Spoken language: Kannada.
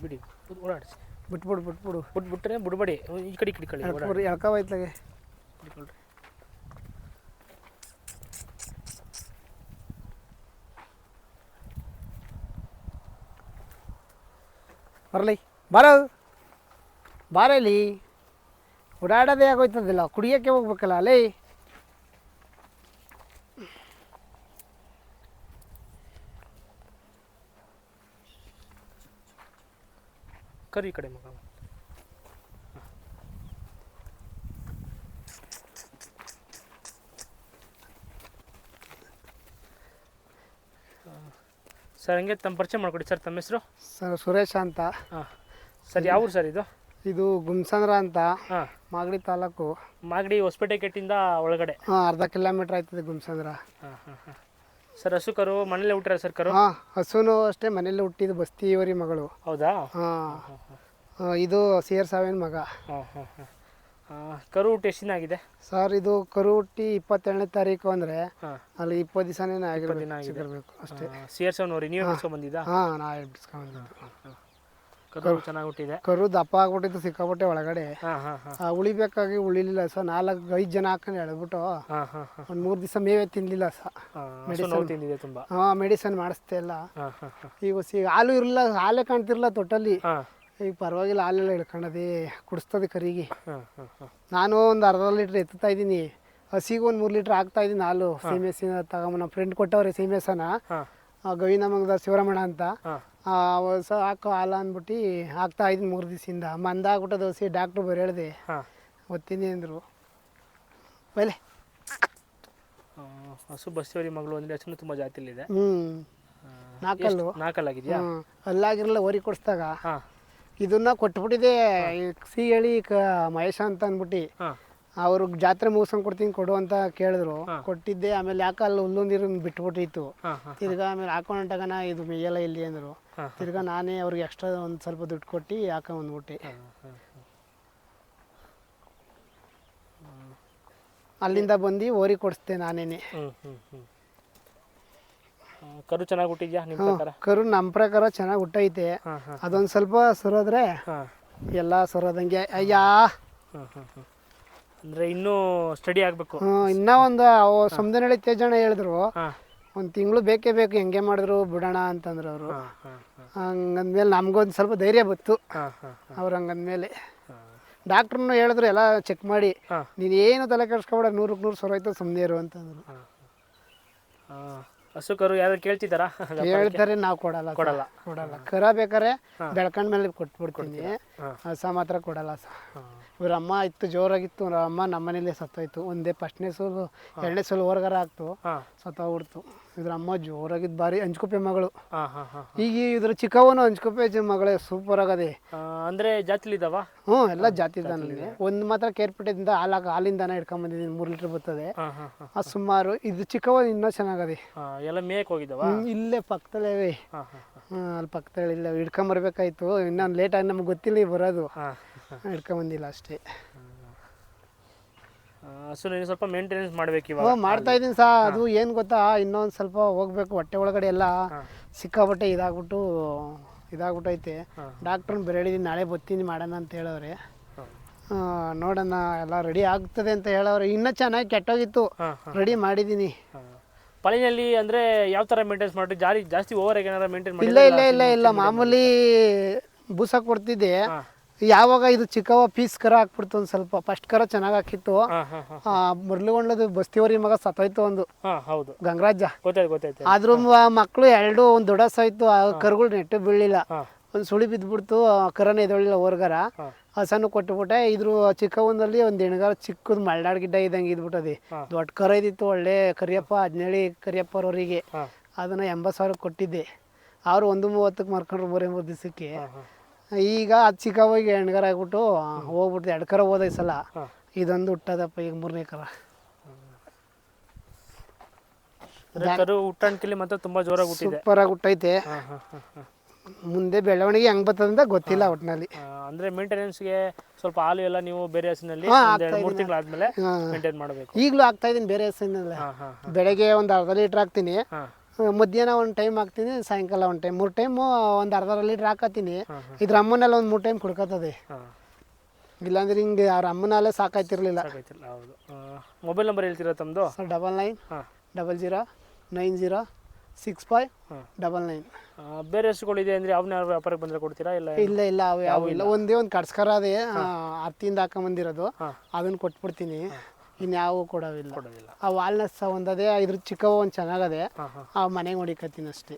ಬಿಡಿ ಬಿಡಿ ಓಡಾಡಿಸಿ ಬಿಟ್ಬಿಡು ಬಿಟ್ಬಿಟ್ರೆ ಬಿಡ್ಬೇಡಿ ಈ ಕಡೆ ಕಳಿ ಎಳ್ಕೊಬೈತ್ಲಾಗೆ ಬಿಟ್ಕೊಳ್ರಿ. ಬರಲಿ ಬಾರಲ್ಲಿ ಓಡಾಡೋದೇ ಆಗೋಯ್ತದಿಲ್ಲ, ಕುಡಿಯೋಕ್ಕೆ ಹೋಗ್ಬೇಕಲ್ಲ ಅಲ್ಲೇ. ಕರಿ ಈ ಕಡೆ ಮಗ. ಸರ್ ಹಂಗೆ ತಮ್ಮ ಪರಿಚಯ ಮಾಡಿಕೊಡಿ ಸರ್. ತಮ್ಮ ಹೆಸರು? ಸರ್ ಸುರೇಶ ಅಂತ. ಹಾಂ ಸರ್. ಯಾವ ಊರು ಸರ್ ಇದು? ಇದು ಗುಮ್ಸಂದ್ರ ಅಂತ. ಹಾಂ. ಮಾಗಡಿ ತಾಲೂಕು. ಮಾಗಡಿ ಹೊಸಪೇಟೆ ಕೆಟ್ಟಿಂದ ಒಳಗಡೆ. ಹಾಂ, ಅರ್ಧ ಕಿಲೋಮೀಟ್ರ್ ಆಯ್ತದೆ ಗುಮ್ಸಂದ್ರ. ಹಾಂ ಹಾಂ ಹಾಂ. ಸರ್ ಹಸು ಕರು ಮನೇಲೆ ಹುಟ್ಟಿರ ಸರ್ ಕರು? ಹಾಂ, ಹಸುನು ಅಷ್ಟೇ ಮನೇಲಿ ಹುಟ್ಟಿದ್ದು, ಬಸ್ತಿಯವರಿ ಮಗಳು. ಹೌದಾ? ಹಾಂ. ಇದು CR7 ಮಗ. ಹಾಂ ಹಾಂ ಹಾಂ. ಕರು ಹುಟ್ಟು ಎಷ್ಟು ದಿನ ಆಗಿದೆ ಸರ್? ಇದು ಕರು ಹುಟ್ಟಿ 27ನೇ ತಾರೀಕು ಅಂದರೆ ಹಾಂ ಅಲ್ಲಿ 20 ದಿವಸನೇ ಆಗಿರಬೇಕು ಅಷ್ಟೇ. CR7 ಅವರಿ ನೀವೇ ಬಿಡ್ಸ್ಕೊಂಡು ಬಂದಿದ್ದಾ? ಹಾಂ, ನಾವೇ ಬಿಡ್ಸ್ಕೊಂಡು. ಕರು ಚೆನ್ನಾಗಿ ಹುಟ್ಟಿದೆ. ಕರು ದಪ್ಪ ಆಗ್ಬಿಟ್ಟಿತ್ತು ಸಿಕ್ಕಾಬಿಟ್ಟೆ ಒಳಗಡೆ. ಹಾಂ ಹಾಂ ಹಾಂ. ಉಳಿಬೇಕಾಗಿ ಉಳಿಲಿಲ್ಲ ಸರ್. 4-5 ಜನ ಹಾಕೊಂಡು ಎಳೆದ್ಬಿಟ್ಟು ಹಾಂ ಹಾಂ ಹಾಂ. ಒಂದು 3 ದಿವಸ ಮೇವೇ ತಿನ್ನಲಿಲ್ಲ ಸರ್. ಮೆಡಿಸಿನ್ ತಿಂದಿದೆ ತುಂಬ. ಹಾಂ, ಮೆಡಿಸನ್ ಮಾಡಿಸ್ತಾ ಇಲ್ಲ. ಹಾಂ ಹಾಂ ಹಾಂ. ಈಗ ಹಾಲು ಇರಲಿಲ್ಲ, ಹಾಲೇ ಕಾಣ್ತಿರಲಿಲ್ಲ ತೊಟ್ಟಲ್ಲಿ. ಹಾಂ. ಈಗ ಪರವಾಗಿಲ್ಲ, ಹಾಲೆಲ್ಲ ಇಳ್ಕೊಂಡದೆ ಕುಡಿಸ್ತದೆ ಕರಿಗೆ. ಹಾಂ ಹಾಂ ಹಾಂ. ನಾನು ಒಂದು ಅರ್ಧ ಲೀಟ್ರ್ ಎತ್ತುತ್ತಾ ಇದ್ದೀನಿ, ಹಸಿಗೆ ಒಂದು 3 ಲೀಟ್ರ್ ಹಾಕ್ತಾ ಇದ್ದೀನಿ ಹಾಲು. ಸೀಮೆಸಿನ ತಗೊಂಬ ನಮ್ಮ ಫ್ರೆಂಡ್ ಕೊಟ್ಟವ್ರೆ ಸೀಮೆಸನ, ಗವಿನಮಂಗದ ಶಿವರಮಣ ಅಂತ. ಹೊಸ ಹಾಕೋ ಹಾಲು ಅಂದ್ಬಿಟ್ಟು ಹಾಕ್ತಾ ಇದ್ದೀನಿ 3 ದಿವಸದಿಂದ. ಮಂದಾಗ್ಬಿಟ್ಟದ ಹಸಿ. ಡಾಕ್ಟ್ರು ಬರೀ ಹೇಳಿದೆ ಒತ್ತೀನಿ ಅಂದರು. ಬೈಲೆ ಹಸು ಬಸ್ತಿಯವರಿ ಮಗಳು ಅಂದರೆ ಹಸು ತುಂಬ ಜಾತಿಲಿದೆ. ನಾಲ್ಕಲ್ಲಾಗಿದೆಯಾ? ಅಲ್ಲಾಗಿರಲ್ಲ. ಓರಿ ಕೊಡಿಸ್ದಾಗ ಹಾಂ ಇದನ್ನ ಕೊಟ್ಬಿಟ್ಟಿದೆ. ಸಿ ಹೇಳಿ ಮಹೇಶ ಅಂತ ಅಂದ್ಬಿಟ್ಟು ಅವರು ಜಾತ್ರೆ ಮುಗಿಸ್ಕೊಂಡು ಕೊಡ್ತೀನಿ ಕೊಡು ಅಂತ ಕೇಳಿದ್ರು. ಕೊಟ್ಟಿದ್ದೆ. ಆಮೇಲೆ ಯಾಕೆ ಅಲ್ಲಿ ಹುಲ್ಲೊಂದಿರು ಬಿಟ್ಬಿಟ್ಟಿತ್ತು. ತಿರ್ಗಾ ಆಮೇಲೆ ಹಾಕೊಂಡಾಗನ ಇದು ಮೇಯಲ್ಲ ಇಲ್ಲಿ ಅಂದರು. ತಿರ್ಗಾ ನಾನೇ ಅವ್ರಿಗೆ ಎಕ್ಸ್ಟ್ರಾ ಒಂದು ಸ್ವಲ್ಪ ದುಡ್ಡು ಕೊಟ್ಟು ಹಾಕೊಂಡ್ಬಿಟ್ಟೆ. ಅಲ್ಲಿಂದ ಬಂದು ಓರಿ ಕೊಡಿಸ್ತೆ ನಾನೇನೆ. ಕರು ಚೆನ್ನಾಗಿ ಹುಟ್ಟಿದ್ಯಾ ನಿಮ್ಮ ಪ್ರಕಾರ? ಕರು ನಮ್ಮ ಪ್ರಕಾರ ಚೆನ್ನಾಗಿ ಹುಟ್ಟೈತೆ. ಅದೊಂದು ಸ್ವಲ್ಪ ಸರೋದ್ರೆ ಎಲ್ಲ ಸರೋದಂಗೆ. ಅಯ್ಯಾ, ಅಂದರೆ ಇನ್ನೂ ಸ್ಟಡಿ ಆಗಬೇಕು. ಇನ್ನೂ ಒಂದು ಸಮುದ್ರನಳ್ಳಿ ತೇಜಣ್ಣ ಹೇಳಿದ್ರು, ಒಂದು ತಿಂಗಳು ಬೇಕೇ ಬೇಕು, ಹೆಂಗೆ ಮಾಡಿದ್ರು ಬಿಡೋಣ ಅಂತಂದ್ರು ಅವರು. ಹಂಗಂದ್ಮೇಲೆ ನಮ್ಗೊಂದು ಸ್ವಲ್ಪ ಧೈರ್ಯ ಬತ್ತು. ಅವ್ರು ಹಂಗಂದ್ಮೇಲೆ ಡಾಕ್ಟ್ರನ್ನು ಹೇಳಿದ್ರು ಎಲ್ಲ ಚೆಕ್ ಮಾಡಿ, ನೀನೇನು ತಲೆ ಕೆಡ್ಸ್ಕೊಬೇಡ, 100ಕ್ಕೆ 100 ಸರೋಯ್ತು, ಸುಮ್ಮನೆ ಇರು ಅಂತಂದ್ರು. ಹಸು ಕರು ಯಾರು ಕೇಳ್ತಿದ್ದಾರಾ? ಹೇಳ್ತಾರೆ, ನಾವು ಕೊಡಲ್ಲ. ಕರ ಬೇಕಾರೆ ಬೆಳ್ಕೊಂಡ್ಮೇಲೆ ಕೊಟ್ಬಿಡ್ತೀನಿ, ಹಸ ಮಾತ್ರ ಕೊಡಲ್ಲ ಸರ್. ಇವ್ರ ಅಮ್ಮ ಇತ್ತು, ಜೋರಾಗಿತ್ತು. ಅಮ್ಮ ನಮ್ಮ ಮನೇಲಿ ಸತ್ತೋಯ್ತು. ಒಂದೇ ಫಸ್ಟ್ನೇ ಸೋಲು 2ನೇ ಸೋಲು ಹೊರಗರ ಆಗ್ತು, ಸತ್ತೋಗ್ಬಿಡ್ತು. ಇದ್ರ ಅಮ್ಮ ಜೋರಾಗಿದ್ದು, ಭಾರಿ ಹಂಚ್ಕೊಪ್ಪೆ ಮಗಳು. ಈಗ ಇದ್ರ ಚಿಕ್ಕವನು ಹಂಚ್ಕೊಪ್ಪೆ ಮಗಳೇ, ಸೂಪರ್ ಆಗದೆ. ಅಂದರೆ ಜಾತಿಲಿದ್ದಾವ? ಎಲ್ಲ ಜಾತಿ ದಾನಲ್ಲಿ. ಒಂದು ಮಾತ್ರ ಕೇರ್ಪೇಟೆದಿಂದ ಹಾಲಿಂದಾನ ಹಿಡ್ಕೊಂಬಂದಿದ್ದೀನಿ, 3 ಲೀಟ್ರ್ ಬರ್ತದೆ. ಅದು ಸುಮಾರು. ಇದು ಚಿಕ್ಕವ ಇನ್ನೂ ಚೆನ್ನಾಗದೆ. ಎಲ್ಲ ಮೇಯಕ್ಕೆ ಹೋಗಿದ್ದಾವ? ಇಲ್ಲೇ ಪಕ್ಕದಲ್ಲೇ. ಅಲ್ಲಿ ಪಕ್ಕದಲ್ಲಿ ಇಲ್ಲ, ಹಿಡ್ಕೊಂಬರ್ಬೇಕಾಯ್ತು. ಇನ್ನೊಂದು ಲೇಟಾಗಿ ನಮ್ಗೆ ಗೊತ್ತಿಲ್ಲ ಬರೋದು, ಹಿಡ್ಕೊಂಬಂದಿಲ್ಲ ಅಷ್ಟೇ. ಹಸು ನೀನು ಸ್ವಲ್ಪ ಮೇಂಟೆನೆನ್ಸ್ ಮಾಡಬೇಕು ಇವಾಗ. ಮಾಡ್ತಾ ಇದ್ದೀನಿ ಸಾ. ಅದು ಏನು ಗೊತ್ತಾ, ಇನ್ನೊಂದು ಸ್ವಲ್ಪ ಹೋಗ್ಬೇಕು. ಹೊಟ್ಟೆ ಒಳಗಡೆ ಎಲ್ಲ ಸಿಕ್ಕಾಬಟ್ಟೆ ಇದಾಗ್ಬಿಟ್ಟೈತೆ. ಡಾಕ್ಟ್ರನ್ನ ಬೇರೆ ಹೇಳಿದ್ದೀನಿ, ನಾಳೆ ಬರ್ತೀನಿ ಮಾಡೋಣ ಅಂತ ಹೇಳವ್ರೆ. ನೋಡೋಣ, ಎಲ್ಲ ರೆಡಿ ಆಗ್ತದೆ ಅಂತ ಹೇಳವ್ರೆ. ಇನ್ನೂ ಚೆನ್ನಾಗಿ ಕೆಟ್ಟೋಗಿತ್ತು, ರೆಡಿ ಮಾಡಿದ್ದೀನಿ. ಪಾಳಿನಲ್ಲಿ ಅಂದರೆ ಯಾವ ಥರ ಮೇಂಟೆನ್ಸ್ ಮಾಡಿ? ಜಾಸ್ತಿ ಓವರ್ ಆಗಿ ಏನಾರ ಮೇಂಟೈನ್ ಮಾಡಿ? ಇಲ್ಲ, ಮಾಮೂಲಿ ಬೂಸ ಕೊಡ್ತಿದ್ದೆ. ಯಾವಾಗ ಇದು ಚಿಕ್ಕವ ಪೀಸ್ ಕರ ಹಾಕ್ಬಿಡ್ತು ಒಂದು ಸ್ವಲ್ಪ. ಫಸ್ಟ್ ಕರ ಚೆನ್ನಾಗಿ ಹಾಕಿತ್ತು. ಮುರ್ಲಿಗೊಂಡ್ಲದು ಬಸ್ತಿಯವರಿ ಮಗ ಸತ್ತೋಯ್ತು ಒಂದು, ಗಂಗರಾಜ. ಆದ್ರೂ ಮಕ್ಕಳು 2 ಒಂದು ದೊಡ್ಡ ಸಾಯ್ತು. ಕರುಗಳು ನೆಟ್ಟು ಬೀಳಲಿಲ್ಲ, ಒಂದು ಸುಳಿ ಬಿದ್ದುಬಿಡ್ತು. ಕರನೇ ಎದೊಳ್ಳಿಲ್ಲ ಹೊರ್ಗರ. ಹಸನು ಕೊಟ್ಟುಬಿಟ್ಟೆ. ಇದ್ರ ಚಿಕ್ಕವನಲ್ಲಿ ಒಂದು ಹೆಣ್ಗಾರ ಚಿಕ್ಕದು ಮಲ್ನಾಡ್ ಗಿಡ್ಡ ಇದ್ದಂಗೆ ಇದ್ಬಿಟ್ಟದೆ. ದೊಡ್ಡ ಕರ ಇದ್ದಿತ್ತು, ಒಳ್ಳೆ ಕರಿಯಪ್ಪ, 17 ಕರಿಯಪ್ಪರವರಿಗೆ. ಅದನ್ನು 80,000 ಕೊಟ್ಟಿದ್ದೆ. ಅವರು 130ಕ್ಕೆ ಮಾರ್ಕೊಂಡ್ರು 3 ದಿವಸಕ್ಕೆ. ಈಗ ಅದು ಚಿಕ್ಕವಾಗಿ ಹೆಣ್ಗಾರ ಆಗ್ಬಿಟ್ಟು ಹೋಗ್ಬಿಡ್ತು. 2 ಕರ ಹೋದ ಸಲ. ಇದೊಂದು ಹುಟ್ಟದಪ್ಪ ಈಗ 3ನೇ ಕರ. ಸೂಪರ್ ಆಗಿ ಹುಟ್ಟೈತೆ. ಮುಂದೆ ಬೆಳವಣಿಗೆ ಹೆಂಗ್ ಬರ್ತದಂತ ಗೊತ್ತಿಲ್ಲ ಒಟ್ಟಿನಲ್ಲಿ. ಅಂದ್ರೆ ಮೇಂಟೆನೆನ್ಸ್ಗೆ ಸ್ವಲ್ಪ ಹಾಲು ಎಲ್ಲ ನೀವು ಬೇರೆ ಹಸಿನಲ್ಲಿ 2-3 ತಿಂಗಳಾದ್ಮೇಲೆ ಮೇಂಟೈನ್ ಮಾಡಬೇಕು. ಈಗಲೂ ಆಗ್ತಾ ಇದೀನಿ ಬೇರೆ ಹಸಿನಲ್ಲಿ. ಬೆಳಗ್ಗೆ ಒಂದು ಅರ್ಧ ಲೀಟರ್ ಹಾಕ್ತೀನಿ, ಮಧ್ಯಾಹ್ನ ಒಂದು ಟೈಮ್ ಹಾಕ್ತೀನಿ, ಸಾಯಂಕಾಲ ಒಂದು ಟೈಮ್, 3 ಟೈಮು ಒಂದು ಅರ್ಧ ಲೀಟ್ರ್ ಹಾಕತ್ತೀನಿ. ಇದ್ರ ಅಮ್ಮನೆಲ್ಲ ಒಂದು 3 ಟೈಮ್ ಕುಡ್ಕತ್ತದೆ. ಇಲ್ಲಾಂದ್ರೆ ಹಿಂಗೆ ಅವ್ರ ಅಮ್ಮನಲ್ಲೇ ಸಾಕಾಯ್ತಿರ್ಲಿಲ್ಲ. ಹೌದು. ಮೊಬೈಲ್ ನಂಬರ್ ಹೇಳ್ತೀರಾ ತಮ್ಮದು? 99906599. ಬೇರೆ ಹಸುಗಳಿದೆ ಅಂದರೆ ಅವನ್ನ ವ್ಯಾಪಾರಕ್ಕೆ ಬಂದರೆ ಕೊಡ್ತೀರಾ? ಇಲ್ಲ ಇಲ್ಲ ಅವು ಯಾವ ಇಲ್ಲ. ಒಂದೇ ಒಂದು ಕಡ್ಸ್ಕರ ಅದೇ ಹತ್ತಿಯಿಂದ ಹಾಕೊಂಬಂದಿರೋದು, ಅದನ್ನ ಕೊಟ್ಬಿಡ್ತೀನಿ. ಇನ್ಯಾವು ಕೊಡೋದಿಲ್ಲ. ಆ ವಾಲ್ನಸ್ ಒಂದದೇ, ಇದ್ರ ಚಿಕ್ಕವ ಒಂದು ಚೆನ್ನಾಗದೆ, ಆ ಮನೆಗೆ ಹೊಡಿಕತ್ತೀನಿ ಅಷ್ಟೇ.